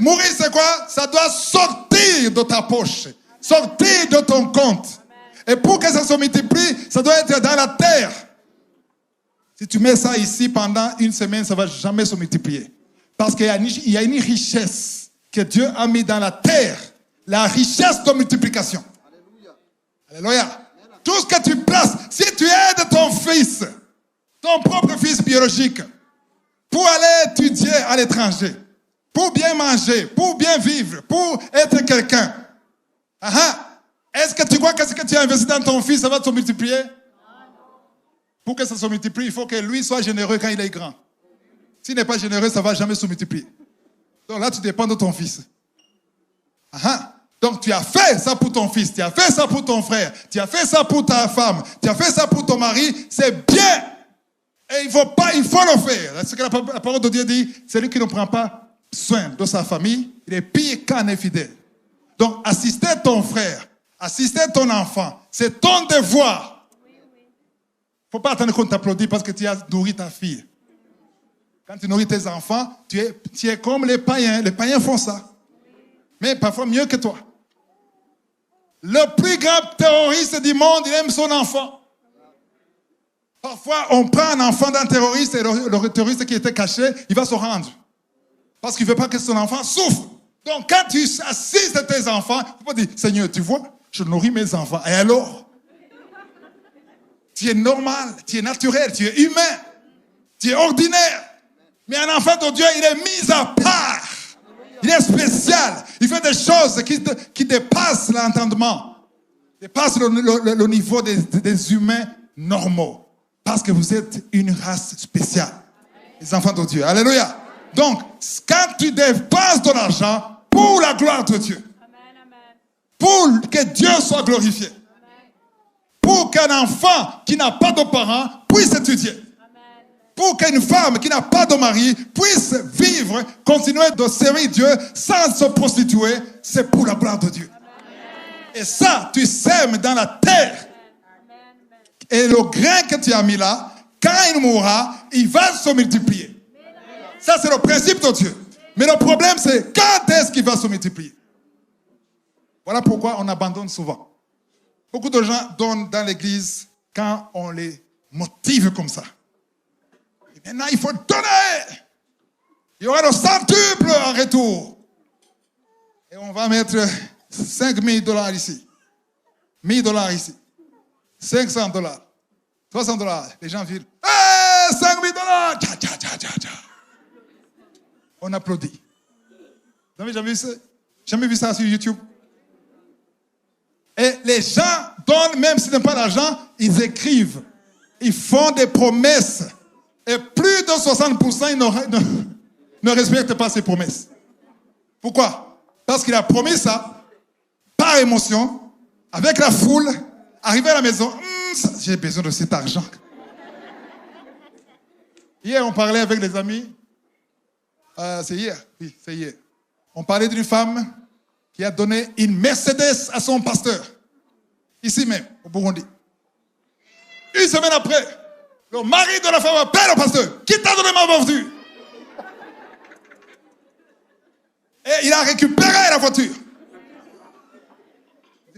Mourir, c'est quoi? Ça doit sortir de ta poche, sortir de ton compte. Et pour que ça se multiplie, ça doit être dans la terre. Si tu mets ça ici pendant une semaine, ça ne va jamais se multiplier. Parce qu'il y a une richesse que Dieu a mis dans la terre. La richesse de multiplication. Alléluia. Tout ce que tu places, si tu aides ton fils, ton propre fils biologique, pour aller étudier à l'étranger, pour bien manger, pour bien vivre, pour être quelqu'un, est-ce que tu crois que ce que tu as investi dans ton fils, ça va se multiplier? Pour que ça se multiplie, il faut que lui soit généreux quand il est grand. S'il n'est pas généreux, ça ne va jamais se multiplier. Donc là, tu dépends de ton fils. Donc tu as fait ça pour ton fils, tu as fait ça pour ton frère, tu as fait ça pour ta femme, tu as fait ça pour ton mari, c'est bien. Et il faut le faire. Ce que la parole de Dieu dit, celui qui ne prend pas soin de sa famille, il est pire qu'un infidèle. Donc assister ton frère, assister ton enfant, c'est ton devoir. Il ne faut pas attendre qu'on t'applaudisse parce que tu as nourri ta fille. Quand tu nourris tes enfants, tu es comme les païens. Les païens font ça. Mais parfois mieux que toi. Le plus grand terroriste du monde, il aime son enfant. Parfois, on prend un enfant d'un terroriste et le terroriste qui était caché, il va se rendre. Parce qu'il ne veut pas que son enfant souffre. Donc, quand tu assistes tes enfants, tu peux dire, Seigneur, tu vois, je nourris mes enfants. Et alors? Tu es normal, tu es naturel, tu es humain, tu es ordinaire. Mais un enfant de Dieu, il est mis à part. Il est spécial. Il fait des choses qui dépassent l'entendement. Dépassent le niveau des humains normaux. Parce que vous êtes une race spéciale. Les enfants de Dieu. Alléluia. Donc, quand tu dépenses de l'argent pour la gloire de Dieu, pour que Dieu soit glorifié, pour qu'un enfant qui n'a pas de parents puisse étudier, pour qu'une femme qui n'a pas de mari puisse vivre, continuer de servir Dieu sans se prostituer, c'est pour la gloire de Dieu. Et ça, tu sèmes dans la terre. Et le grain que tu as mis là, quand il mourra, il va se multiplier. Ça, c'est le principe de Dieu. Mais le problème, c'est quand est-ce qu'il va se multiplier? Voilà pourquoi on abandonne souvent. Beaucoup de gens donnent dans l'église quand on les motive comme ça. Et maintenant, il faut donner. Il y aura le centuple en retour. Et on va mettre $5,000 ici. $1,000 ici. $500. $300. Les gens disent, hey, $5,000. Tcha, tcha, tcha, tcha, tcha. On applaudit. Vous avez jamais vu ça sur YouTube? Et les gens donnent, même s'ils n'ont pas d'argent, ils écrivent. Ils font des promesses. Et plus de 60% ils ne respectent pas ces promesses. Pourquoi? Parce qu'il a promis ça, par émotion, avec la foule, arrivé à la maison, j'ai besoin de cet argent. Hier, on parlait avec des amis. C'est hier? Oui, c'est hier. On parlait d'une femme qui a donné une Mercedes à son pasteur. Ici même, au Burundi. Une semaine après, le mari de la femme appelle le pasteur. Qui t'a donné ma voiture? Et il a récupéré la voiture.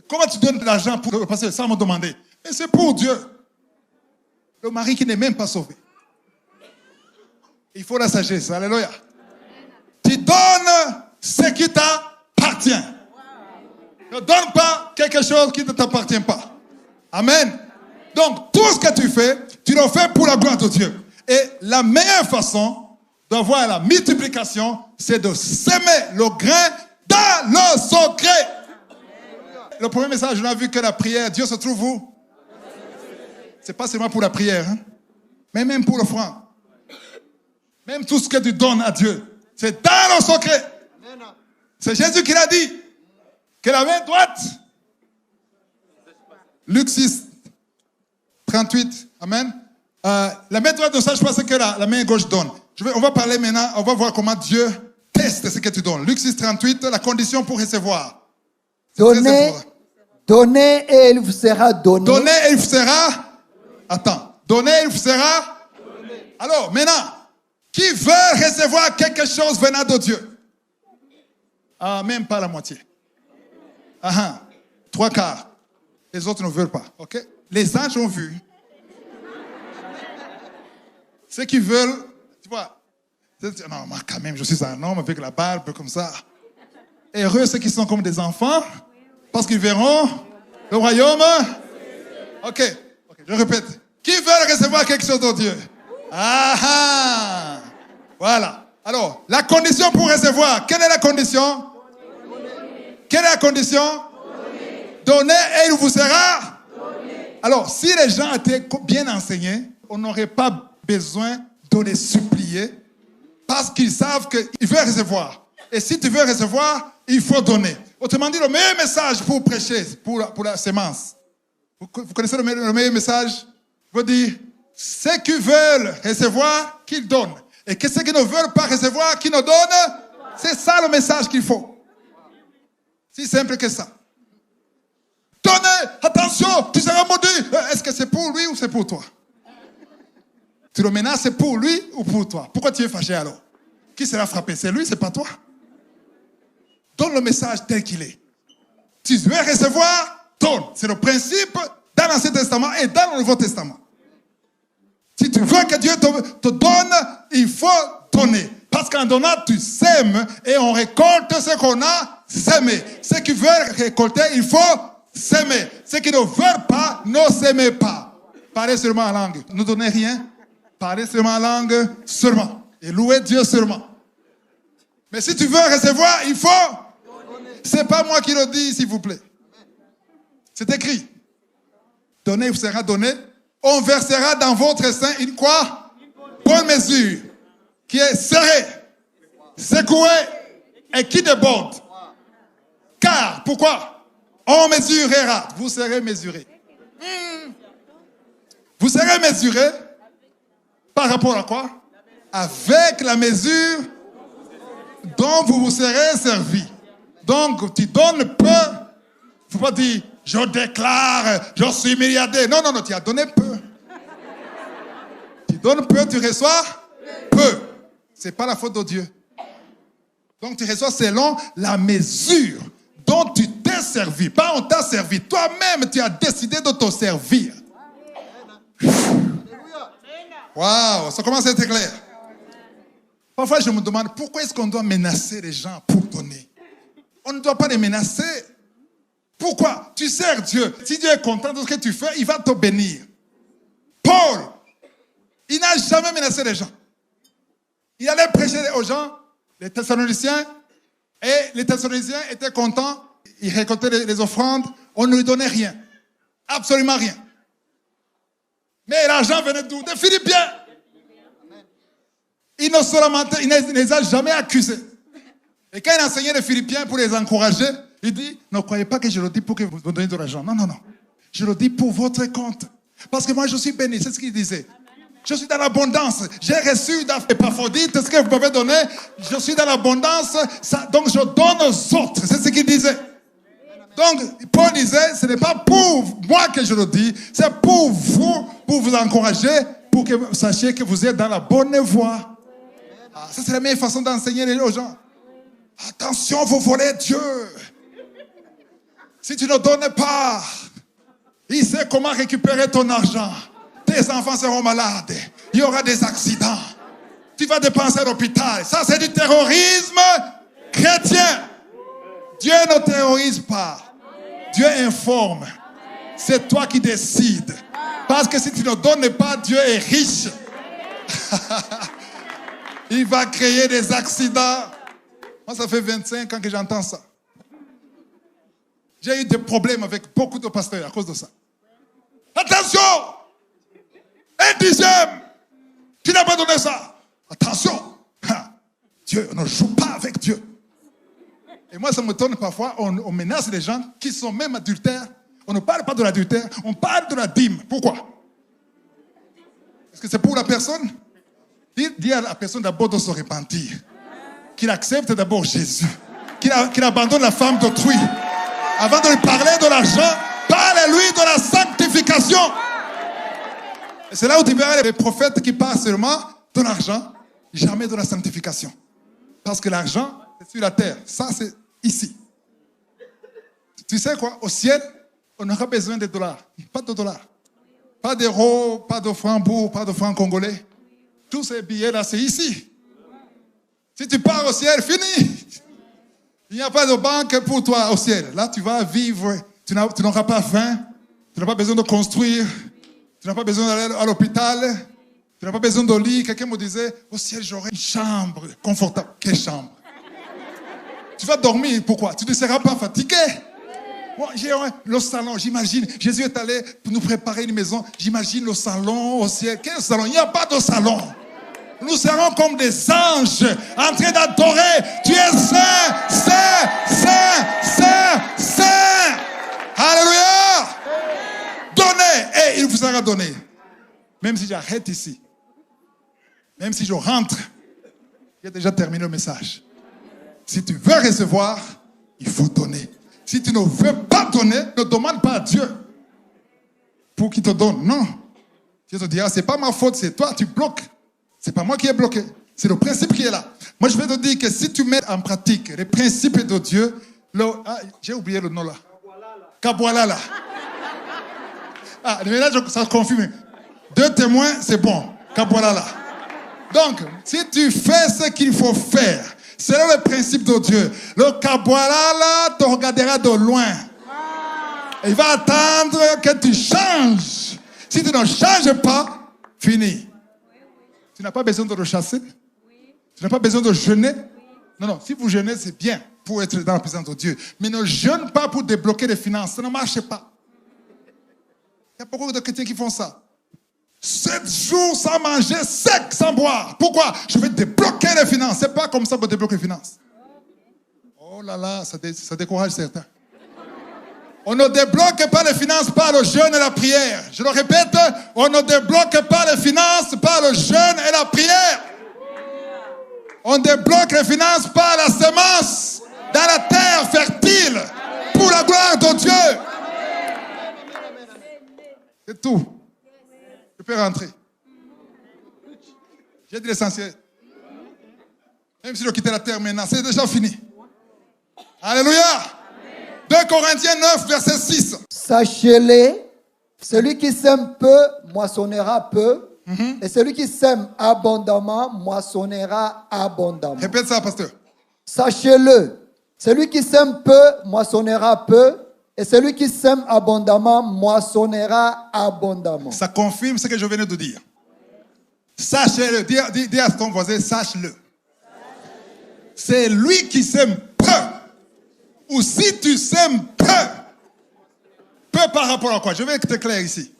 Comment tu donnes de l'argent pour le pasteur sans me demander? Mais c'est pour Dieu. Le mari qui n'est même pas sauvé. Il faut la sagesse. Alléluia. Tu donnes ce qui t'appartient. Ne donne pas quelque chose qui ne t'appartient pas. Amen. Donc, tout ce que tu fais, tu le fais pour la gloire de Dieu. Et la meilleure façon d'avoir la multiplication, c'est de semer le grain dans le secret. Le premier message, on a vu que la prière, Dieu se trouve où? C'est pas seulement pour la prière, hein? Mais même pour l'offrande. Même tout ce que tu donnes à Dieu, c'est dans le secret. C'est Jésus qui l'a dit. Que la main droite, Luc 6, 38, amen. La main droite ne sache pas ce que la main gauche donne. On va parler maintenant, on va voir comment Dieu teste ce que tu donnes. Luc 6, 38, la condition pour recevoir. Donnez et il vous sera donné. Donnez et il vous sera. Attends. Donnez et il vous sera. Alors, maintenant, qui veut recevoir quelque chose venant de Dieu? Ah, même pas la moitié. Ah, ah. 3/4. Les autres ne veulent pas. OK? Les anges ont vu. Ceux qui veulent, tu vois, non, moi quand même, je suis un homme avec la barbe comme ça. Heureux ceux qui sont comme des enfants, parce qu'ils verront le royaume. OK, je répète. Qui veut recevoir quelque chose de Dieu? Ah ah! Voilà. Alors, la condition pour recevoir, quelle est la condition? Quelle est la condition? Donnez et il vous sera donné. Alors, si les gens étaient bien enseignés, on n'aurait pas besoin de les supplier parce qu'ils savent qu'ils veulent recevoir. Et si tu veux recevoir, il faut donner. Autrement dit, le meilleur message pour prêcher, pour la sémence. Vous connaissez le meilleur message? Je veux dire, ceux qui veulent recevoir, qu'ils donnent. Et que ceux qui ne veulent pas recevoir, qu'ils ne donnent. C'est ça le message qu'il faut. Si simple que ça. Donnez, attention, tu seras maudit. Est-ce que c'est pour lui ou c'est pour toi? Tu le menaces, c'est pour lui ou pour toi? Pourquoi tu es fâché alors? Qui sera frappé? C'est lui, c'est pas toi? Donne le message tel qu'il est. Tu veux recevoir, donne. C'est le principe dans l'Ancien Testament et dans le Nouveau Testament. Si tu veux que Dieu te donne, il faut donner. Parce qu'en donnant, tu sèmes et on récolte ce qu'on a sémé. Ceux qui veulent récolter, il faut s'aimer. Ceux qui ne veulent pas, ne s'aimez pas. Parlez seulement en langue. Ne donnez rien. Parlez seulement en langue seulement. Et louez Dieu seulement. Mais si tu veux recevoir, il faut. C'est pas moi qui le dis, s'il vous plaît. C'est écrit. Donnez, il vous sera donné. On versera dans votre sein une quoi? Bonne mesure. Qui est serrée, secouée et qui déborde. Car, pourquoi? On mesurera. Vous serez mesuré. Vous serez mesuré par rapport à quoi? Avec la mesure dont vous vous serez servi. Donc, tu donnes peu. Il ne faut pas dire, je déclare, je suis milliardaire. Non, non, non, tu as donné peu. Tu donnes peu, tu reçois peu. Ce n'est pas la faute de Dieu. Donc, tu reçois selon la mesure dont tu t'es servi. Pas on t'a servi. Toi-même, tu as décidé de te servir. Waouh, ça commence à être clair. Parfois, je me demande pourquoi est-ce qu'on doit menacer les gens pour donner? On ne doit pas les menacer. Pourquoi? Tu sers Dieu. Si Dieu est content de ce que tu fais, il va te bénir. Paul, il n'a jamais menacé les gens. Il allait prêcher aux gens, les Thessaloniciens, et les Thessaloniciens étaient contents. Ils récoltaient les offrandes. On ne lui donnait rien. Absolument rien. Mais l'argent venait d'où? Des Philippiens. Il ne les a jamais accusés. Et quand il enseignait les Philippiens pour les encourager, il dit, ne croyez pas que je le dis pour que vous me donniez de l'argent. Non, non, non. Je le dis pour votre compte. Parce que moi, je suis béni. C'est ce qu'il disait. Je suis dans l'abondance. J'ai reçu d'Épaphrodite ce que vous m'avez donné. Je suis dans l'abondance. Donc, je donne aux autres. C'est ce qu'il disait. Donc, Paul disait, ce n'est pas pour moi que je le dis. C'est pour vous encourager, pour que vous sachiez que vous êtes dans la bonne voie. Ah, ça, c'est la meilleure façon d'enseigner aux gens. Attention, vous volez Dieu. Si tu ne donnes pas, il sait comment récupérer ton argent. Tes enfants seront malades. Il y aura des accidents. Tu vas dépenser à l'hôpital. Ça, c'est du terrorisme chrétien. Dieu ne terrorise pas. Dieu informe. C'est toi qui décides. Parce que si tu ne donnes pas, Dieu est riche. Il va créer des accidents. Moi, ça fait 25 ans que j'entends ça. J'ai eu des problèmes avec beaucoup de pasteurs à cause de ça. Attention! 1/10. Tu n'as pas donné ça. Attention! Dieu, on ne joue pas avec Dieu. Et moi, ça me tourne parfois. On menace les gens qui sont même adultères. On ne parle pas de l'adultère, on parle de la dîme. Pourquoi? Est-ce que c'est pour la personne? Dis à la personne d'abord de se repentir. Qu'il accepte d'abord Jésus. Qu'il abandonne la femme d'autrui. Avant de lui parler de l'argent, parle-lui de la sanctification. Et c'est là où tu verras les prophètes qui parlent seulement de l'argent, jamais de la sanctification. Parce que l'argent, c'est sur la terre. Ça, c'est ici. Tu sais quoi? Au ciel, on n'aura besoin de dollars. Pas de dollars. Pas d'euros, pas de francs bourgs, pas de francs congolais. Tous ces billets-là, c'est ici. Si tu pars au ciel, fini. Il n'y a pas de banque pour toi au ciel. Là, tu vas vivre. Tu n'auras pas faim. Tu n'as pas besoin de construire. Tu n'as pas besoin d'aller à l'hôpital. Tu n'as pas besoin de lit. Quelqu'un me disait, au ciel, j'aurai une chambre confortable. Quelle chambre? Tu vas dormir. Pourquoi? Tu ne seras pas fatigué. Moi, j'ai le salon, j'imagine. Jésus est allé pour nous préparer une maison. J'imagine le salon au ciel. Quel salon? Il n'y a pas de salon. Nous serons comme des anges en train d'adorer. Tu es saint, saint, saint, saint, saint. Alléluia. Donnez et il vous sera donné. Même si j'arrête ici, même si je rentre, j'ai déjà terminé le message. Si tu veux recevoir, il faut donner. Si tu ne veux pas donner, ne demande pas à Dieu pour qu'il te donne. Non. Dieu te dira, c'est pas ma faute, c'est toi, tu bloques. C'est pas moi qui ai bloqué. C'est le principe qui est là. Moi, je vais te dire que si tu mets en pratique les principes de Dieu, j'ai oublié le nom là. Kabwalala. Mais là, ça confirme. 2 témoins, c'est bon. Kabwalala. Donc, si tu fais ce qu'il faut faire, c'est le principe de Dieu. Le Kabwalala te regardera de loin. Il va attendre que tu changes. Si tu ne changes pas, fini. Tu n'as pas besoin de le chasser. Tu n'as pas besoin de jeûner. Non, si vous jeûnez, c'est bien pour être dans la présence de Dieu. Mais ne jeûne pas pour débloquer les finances. Ça ne marche pas. Il y a beaucoup de chrétiens qui font ça. 7 jours sans manger, sec, sans boire. Pourquoi? Je vais débloquer les finances. C'est pas comme ça pour débloquer les finances. Oh là là, ça décourage certains. On ne débloque pas les finances par le jeûne et la prière. Je le répète, on ne débloque pas les finances par le jeûne et la prière. On débloque les finances par la semence dans la terre fertile pour la gloire de Dieu. C'est tout. Je peux rentrer. J'ai dit l'essentiel. Même si je quittais la terre maintenant, c'est déjà fini. Alléluia. 2 Corinthiens 9, verset 6. Sachez-le, celui qui sème peu, moissonnera peu. Et celui qui sème abondamment, moissonnera abondamment. Répète ça, pasteur. Sachez-le, celui qui sème peu, moissonnera peu. Et celui qui sème abondamment, moissonnera abondamment. Ça confirme ce que je venais de dire. Sachez-le. Dis à ton voisin, sache-le. C'est lui qui sème peu. Ou si tu sèmes peu. Peu par rapport à quoi? Je vais être clair ici.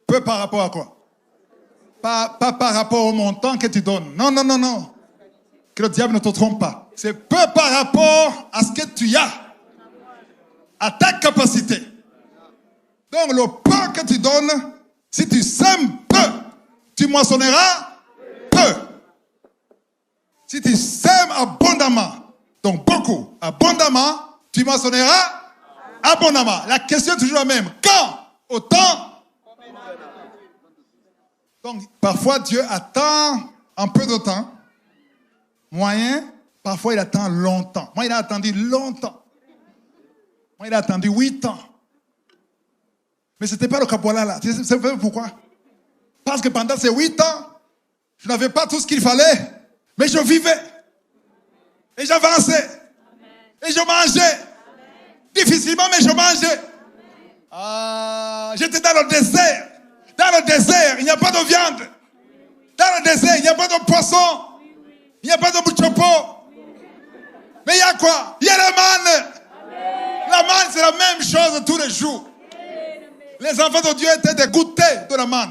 Peu par rapport à quoi? Pas par rapport au montant que tu donnes. Non. Que le diable ne te trompe pas. C'est peu par rapport à ce que tu as. À ta capacité. Donc le peu que tu donnes, si tu sèmes peu, tu moissonneras peu. Si tu sèmes abondamment, donc beaucoup, abondamment, tu moissonneras abondamment. La question est toujours la même. Quand? Autant. Donc parfois Dieu attend un peu de temps. Moyen, parfois il attend longtemps. Moi il a attendu longtemps. Moi, il a attendu 8 ans. Mais ce n'était pas le Kabwalala. Tu sais pourquoi? Parce que pendant ces 8 ans, je n'avais pas tout ce qu'il fallait. Mais je vivais. Et j'avançais. Et je mangeais. Difficilement, mais je mangeais. J'étais dans le désert. Dans le désert, il n'y a pas de viande. Dans le désert, il n'y a pas de poisson. Il n'y a pas de bouchopo. Mais il y a quoi? Il y a la manne. La manne, c'est la même chose tous les jours. Les enfants de Dieu étaient dégoûtés de la manne.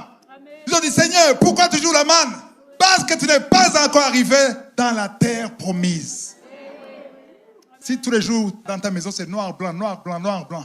Ils ont dit, Seigneur, pourquoi toujours la manne? Parce que tu n'es pas encore arrivé dans la terre promise. Si tous les jours dans ta maison, c'est noir, blanc, noir, blanc, noir, blanc.